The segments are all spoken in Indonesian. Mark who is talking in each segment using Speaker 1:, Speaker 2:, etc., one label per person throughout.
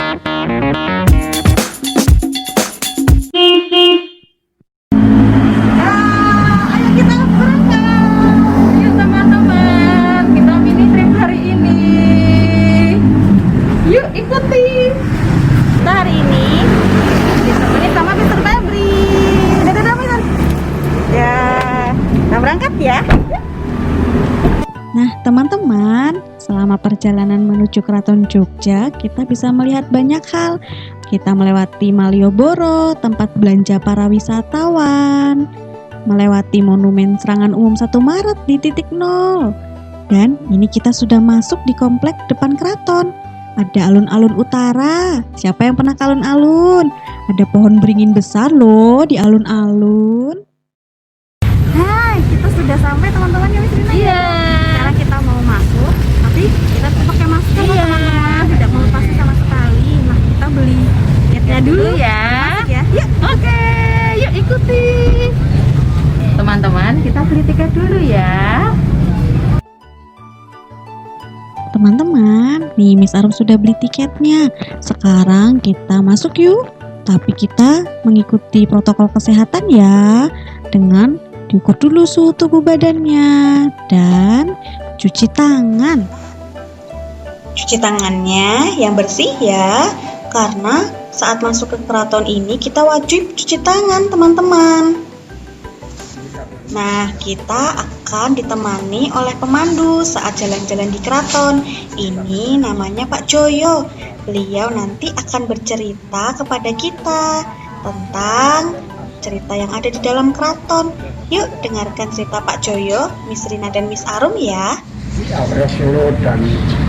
Speaker 1: Ayo kita berangkat. Yuk teman-teman, kita mini trip hari ini. Yuk ikuti. Kita hari ini ditemani sama Mr. Febri. Dadah Mr. Ya, kita berangkat ya.
Speaker 2: Nah, teman-teman, selama perjalanan menuju Keraton Jogja, kita bisa melihat banyak hal. Kita melewati Malioboro, tempat belanja para wisatawan, melewati Monumen Serangan Umum 1 Maret di titik nol. Dan ini kita sudah masuk di komplek depan keraton. Ada alun-alun utara. Siapa yang pernah ke alun-alun? Ada pohon beringin besar loh di alun-alun.
Speaker 1: Hai, kita sudah sampai teman-teman ya Miss Rina. Iya. Sekarang kita mau masuk, tapi kita tetap pakai masker loh teman-teman, tidak melepasnya sama sekali. Nah, kita beli tiketnya dulu ya. Masuk ya. Yuk. Oke, yuk ikuti. Teman-teman, kita beli tiket dulu ya.
Speaker 2: Teman-teman, nih Miss Arum sudah beli tiketnya. Sekarang kita masuk yuk. Tapi kita mengikuti protokol kesehatan ya. Dengan diukur dulu suhu tubuh badannya dan cuci tangan. Cuci tangannya yang bersih ya. Karena saat masuk ke keraton ini kita wajib cuci tangan, teman-teman. Nah, kita akan ditemani oleh pemandu saat jalan-jalan di keraton. Ini namanya Pak Joyo. Beliau nanti akan bercerita kepada kita tentang cerita yang ada di dalam keraton. Yuk dengarkan cerita Pak Joyo, Miss Rina dan Miss Arum ya.
Speaker 3: Antara Solo dan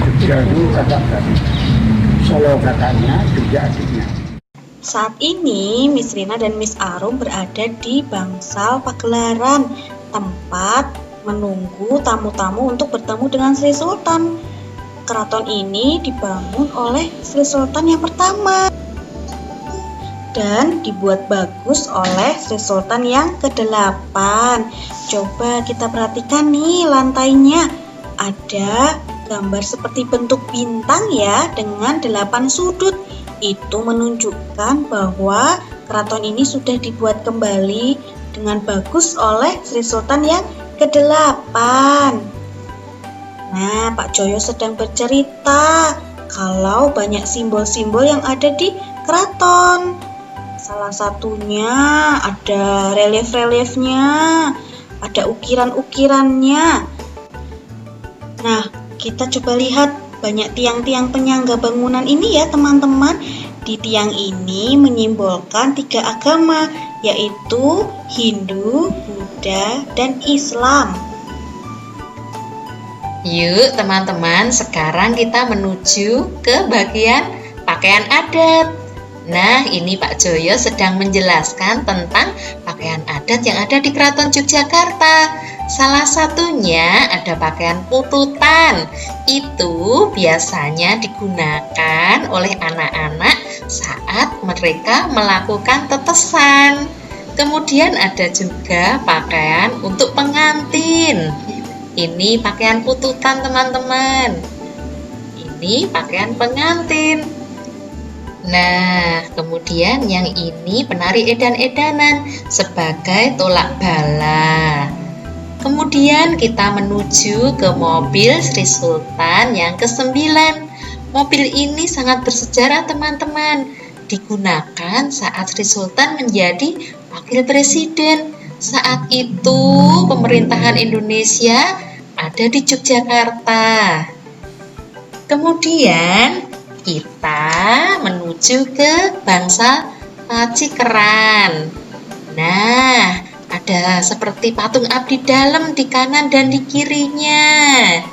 Speaker 3: Jogja itu kakak tadi. Solo kakaknya, Jogja adiknya.
Speaker 2: Saat ini Miss Rina dan Miss Arum berada di Bangsal Pagelaran, tempat menunggu tamu-tamu untuk bertemu dengan Sri Sultan. Keraton ini dibangun oleh Sri Sultan yang pertama dan dibuat bagus oleh Sri Sultan yang ke-8. Coba kita perhatikan nih lantainya. Ada gambar seperti bentuk bintang ya dengan 8 sudut. Itu menunjukkan bahwa keraton ini sudah dibuat kembali dengan bagus oleh Sri Sultan yang ke-8. Nah, Pak Joyo sedang bercerita kalau banyak simbol-simbol yang ada di keraton. Salah satunya ada relief-reliefnya, ada ukiran-ukirannya. Nah, kita coba lihat banyak tiang-tiang penyangga bangunan ini ya teman-teman. Di tiang ini menyimbolkan 3 agama, yaitu Hindu, Buddha, dan Islam.
Speaker 4: Yuk teman-teman, sekarang kita menuju ke bagian pakaian adat. Nah, ini Pak Joyo sedang menjelaskan tentang pakaian adat yang ada di Keraton Yogyakarta. Salah satunya ada pakaian pututan. Itu biasanya digunakan oleh anak-anak saat mereka melakukan tetesan. Kemudian ada juga pakaian untuk pengantin. Ini pakaian pututan teman-teman. Ini pakaian pengantin. Nah, kemudian yang ini penari edan-edanan sebagai tolak bala. Kemudian kita menuju ke mobil Sri Sultan yang ke-9. Mobil ini sangat bersejarah teman-teman. Digunakan saat Sri Sultan menjadi wakil presiden. Saat itu pemerintahan Indonesia ada di Yogyakarta. Kemudian kita menuju ke Bangsal Pacikeran. Nah, ada seperti patung abdi dalam di kanan dan di kirinya.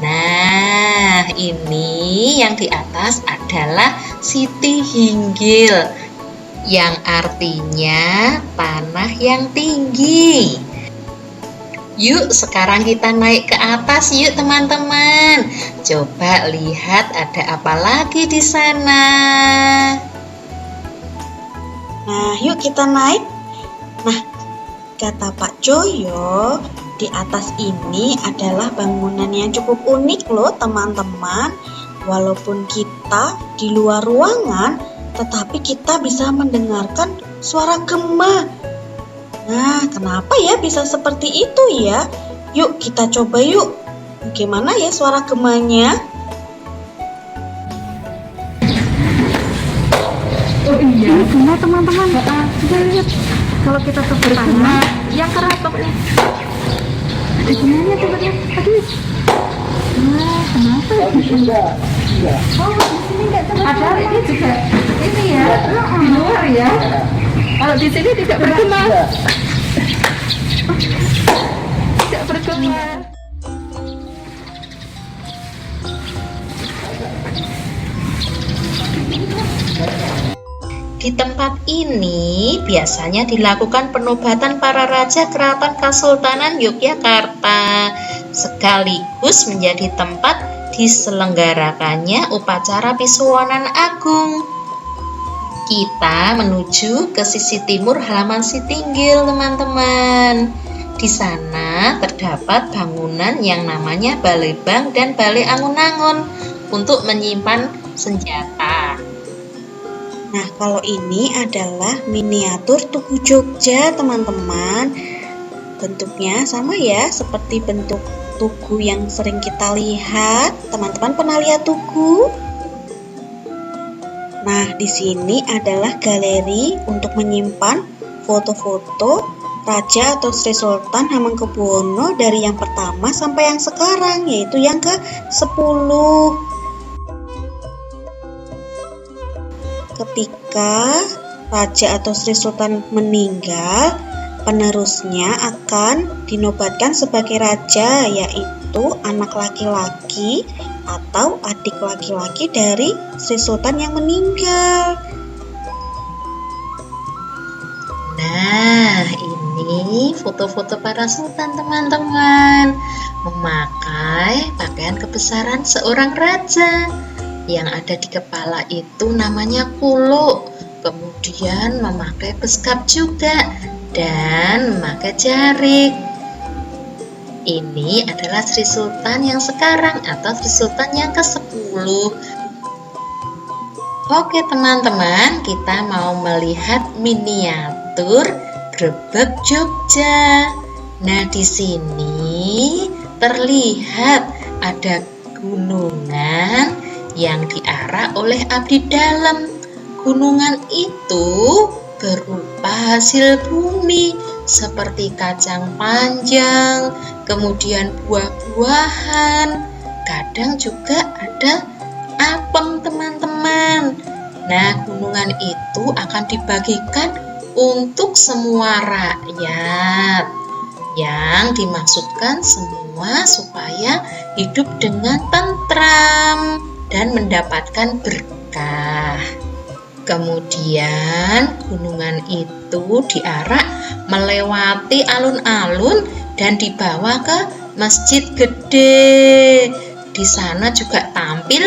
Speaker 4: Nah, ini yang di atas adalah Siti Hinggil, yang artinya tanah yang tinggi. Yuk, sekarang kita naik ke atas yuk teman-teman. Coba lihat ada apa lagi di sana.
Speaker 2: Nah, yuk kita naik. Nah, kata Pak Joyo, di atas ini adalah bangunan yang cukup unik loh teman-teman. Walaupun kita di luar ruangan, tetapi kita bisa mendengarkan suara gema. Nah, kenapa ya bisa seperti itu ya? Yuk kita coba yuk. Bagaimana ya suara gemanya?
Speaker 1: Oh iya, gimana teman-teman? Coba lihat. Kalau kita tepuk tangan, yang keratok nih. Ada gimana coba lihat? Aduh. Nah, kenapa?
Speaker 3: Enggak.
Speaker 1: Oh, di sini nggak coba. Ada ini juga. Ini ya, di luar ya. Kalau di sini tidak bergema. Tidak bergema.
Speaker 4: Di tempat ini biasanya dilakukan penobatan para raja Keraton Kasultanan Yogyakarta, sekaligus menjadi tempat diselenggarakannya upacara Pisuwonan Agung. Kita menuju ke sisi timur halaman Sitinggil, teman-teman. Di sana terdapat bangunan yang namanya Balai Bank dan Balai Angun-Angun untuk menyimpan senjata.
Speaker 2: Nah, kalau ini adalah miniatur Tugu Jogja, teman-teman. Bentuknya sama ya, seperti bentuk tugu yang sering kita lihat. Teman-teman pernah lihat tugu? Nah, di sini adalah galeri untuk menyimpan foto-foto Raja atau Sri Sultan Hamengkubuwono dari yang pertama sampai yang sekarang, yaitu yang ke-10. Ketika Raja atau Sri Sultan meninggal, penerusnya akan dinobatkan sebagai raja, yaitu anak laki-laki atau adik laki-laki dari Sri Sultan yang meninggal.
Speaker 4: Nah, ini foto-foto para sultan, teman-teman, memakai pakaian kebesaran seorang raja. Yang ada di kepala itu namanya kulo, kemudian memakai beskap juga dan memakai jarik. Ini adalah Sri Sultan yang sekarang atau Sri Sultan yang ke-10. Oke teman-teman, kita mau melihat miniatur Grebeg Jogja. Nah, di sini terlihat ada gunungan yang diarak oleh abdi dalam. Gunungan itu berupa hasil bumi seperti kacang panjang, kemudian buah-buahan, kadang juga ada apem, teman-teman. Nah, gunungan itu akan dibagikan untuk semua rakyat, yang dimaksudkan semua supaya hidup dengan tentram dan mendapatkan berkah. Kemudian gunungan itu diarak melewati alun-alun dan dibawa ke Masjid Gede. Di sana juga tampil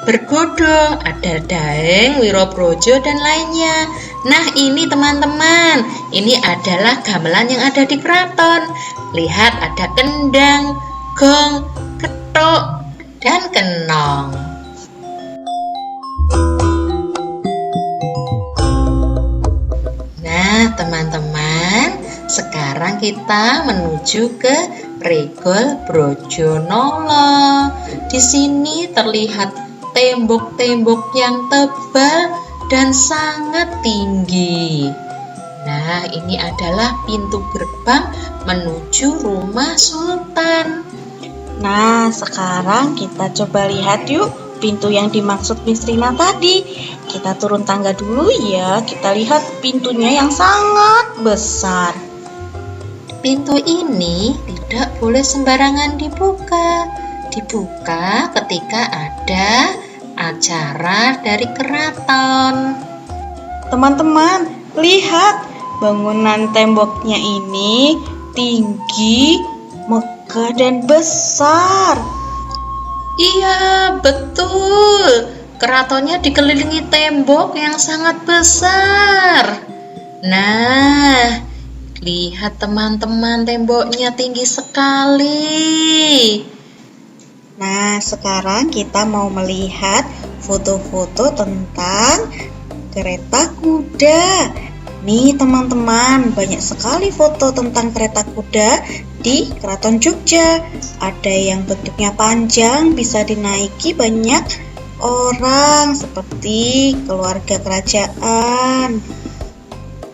Speaker 4: bergodo, ada Daeng, Wirobrojo dan lainnya. Nah, ini teman-teman, ini adalah gamelan yang ada di keraton. Lihat, ada kendang, gong, ketok, dan kenong. Nah, teman-teman, sekarang kita menuju ke Regol Brojonolo. Di sini terlihat tembok-tembok yang tebal dan sangat tinggi. Nah, ini adalah pintu gerbang menuju rumah sultan.
Speaker 2: Nah, sekarang kita coba lihat yuk pintu yang dimaksud Miss Rina tadi. Kita turun tangga dulu ya. Kita lihat pintunya yang sangat besar.
Speaker 4: Pintu ini tidak boleh sembarangan dibuka. Dibuka ketika ada acara dari keraton.
Speaker 2: Teman-teman, lihat bangunan temboknya ini tinggi, megah dan besar.
Speaker 4: Iya, betul. Keratonnya dikelilingi tembok yang sangat besar. Nah, lihat teman-teman, temboknya tinggi sekali.
Speaker 2: Nah, sekarang kita mau melihat foto-foto tentang kereta kuda. Nih teman-teman, banyak sekali foto tentang kereta kuda di Keraton Jogja. Ada yang bentuknya panjang, bisa dinaiki banyak orang seperti keluarga kerajaan.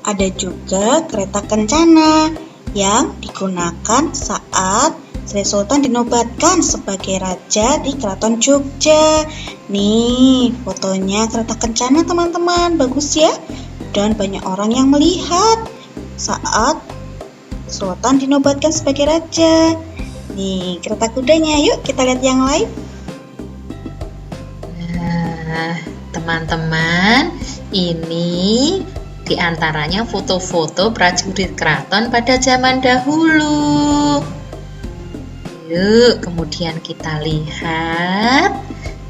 Speaker 2: Ada juga kereta kencana yang digunakan saat Sri Sultan dinobatkan sebagai raja di Keraton Jogja. Nih, fotonya kereta kencana teman-teman, bagus ya. Dan banyak orang yang melihat saat Sultan dinobatkan sebagai raja. Nih, kereta kudanya. Yuk kita lihat yang lain.
Speaker 4: Nah, teman-teman, ini diantaranya foto-foto prajurit keraton pada zaman dahulu. Yuk, kemudian kita lihat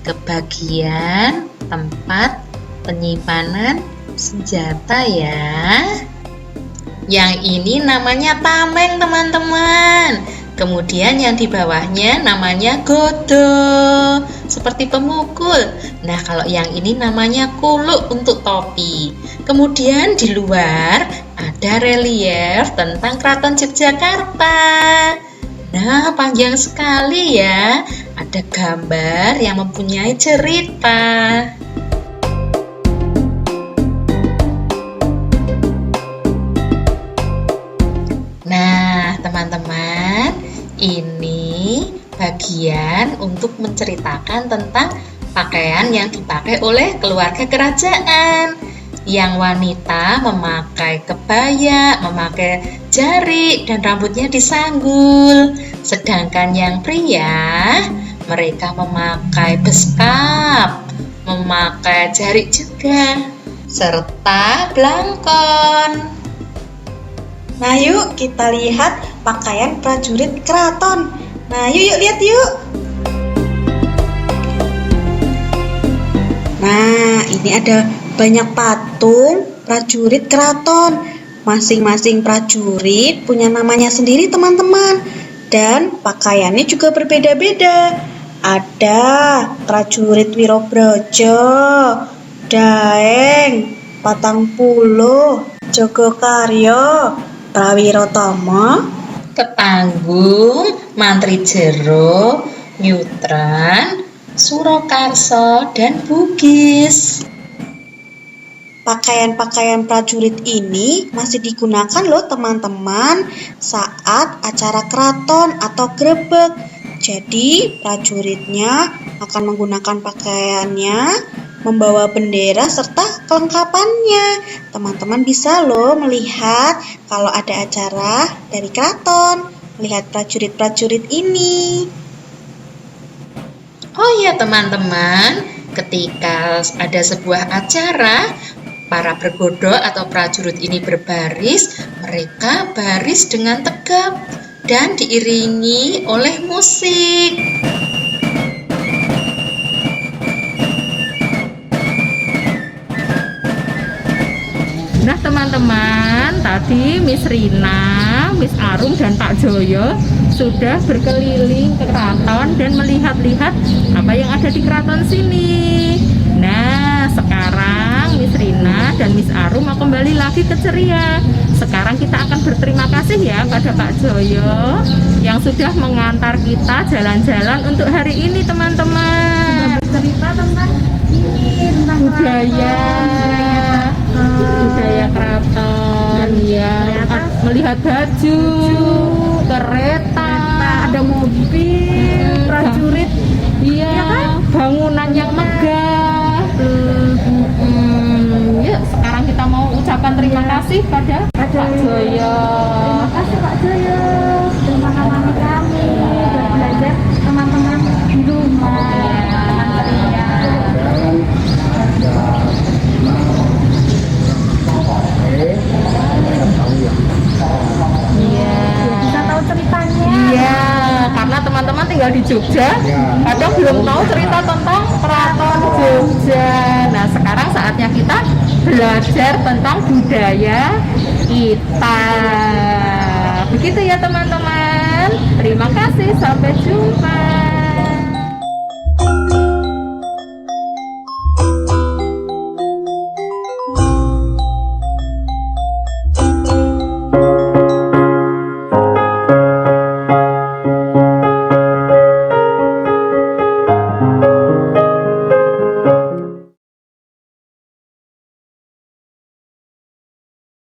Speaker 4: ke bagian tempat penyimpanan senjata ya. Yang ini namanya tameng teman-teman. Kemudian yang di bawahnya namanya godo, seperti pemukul. Nah, kalau yang ini namanya kuluk untuk topi. Kemudian di luar ada relief tentang Keraton Yogyakarta. Nah, panjang sekali ya. Ada gambar yang mempunyai cerita. Nah, teman-teman, ini bagian untuk menceritakan tentang pakaian yang dipakai oleh keluarga kerajaan. Yang wanita memakai kebaya, memakai jari, dan rambutnya disanggul. Sedangkan yang pria, mereka memakai beskap, memakai jari juga, serta blangkon.
Speaker 2: Nah, yuk kita lihat pakaian prajurit keraton. Nah, yuk lihat yuk. Nah, ini ada banyak patung prajurit keraton. Masing-masing prajurit punya namanya sendiri teman-teman. Dan pakaiannya juga berbeda-beda. Ada prajurit Wirobrojo, Daeng, Patangpulo, Jogokaryo, Prawirotama,
Speaker 4: Ketanggung, Mantri Jero, Nyutran, Surakarsa, dan Bugis.
Speaker 2: Pakaian-pakaian prajurit ini masih digunakan loh teman-teman saat acara keraton atau grebek. Jadi prajuritnya akan menggunakan pakaiannya, membawa bendera serta kelengkapannya. Teman-teman bisa loh melihat kalau ada acara dari keraton, melihat prajurit-prajurit ini.
Speaker 4: Oh ya teman-teman, ketika ada sebuah acara, para bergodo atau prajurit ini berbaris, mereka baris dengan tegap dan diiringi oleh musik.
Speaker 5: Nah teman-teman, tadi Miss Rina, Miss Arum, dan Pak Joyo sudah berkeliling ke keraton dan melihat-lihat apa yang ada di keraton sini. Nah, sekarang Miss Rina dan Miss Arum mau kembali lagi ke ceria. Sekarang kita akan berterima kasih ya pada Pak Joyo yang sudah mengantar kita jalan-jalan untuk hari ini teman-teman.
Speaker 1: Cerita tentang ini, tentang
Speaker 5: Budaya keraton ya, melihat baju, kereta,
Speaker 1: ada mobil, prajurit,
Speaker 5: iya, bangunan yang megah. Yuk, sekarang kita mau ucapkan terima kasih pada Pak Joyo.
Speaker 1: Terima kasih Pak Joyo sudah menemani kami buat belajar teman-teman di rumah. Bisa tahu ceritanya.
Speaker 5: Iya, karena teman-teman tinggal di Jogja, kadang belum tahu cerita tentang Keraton Jogja. Nah, sekarang saatnya kita belajar tentang budaya kita. Begitu ya teman-teman. Terima kasih, sampai jumpa.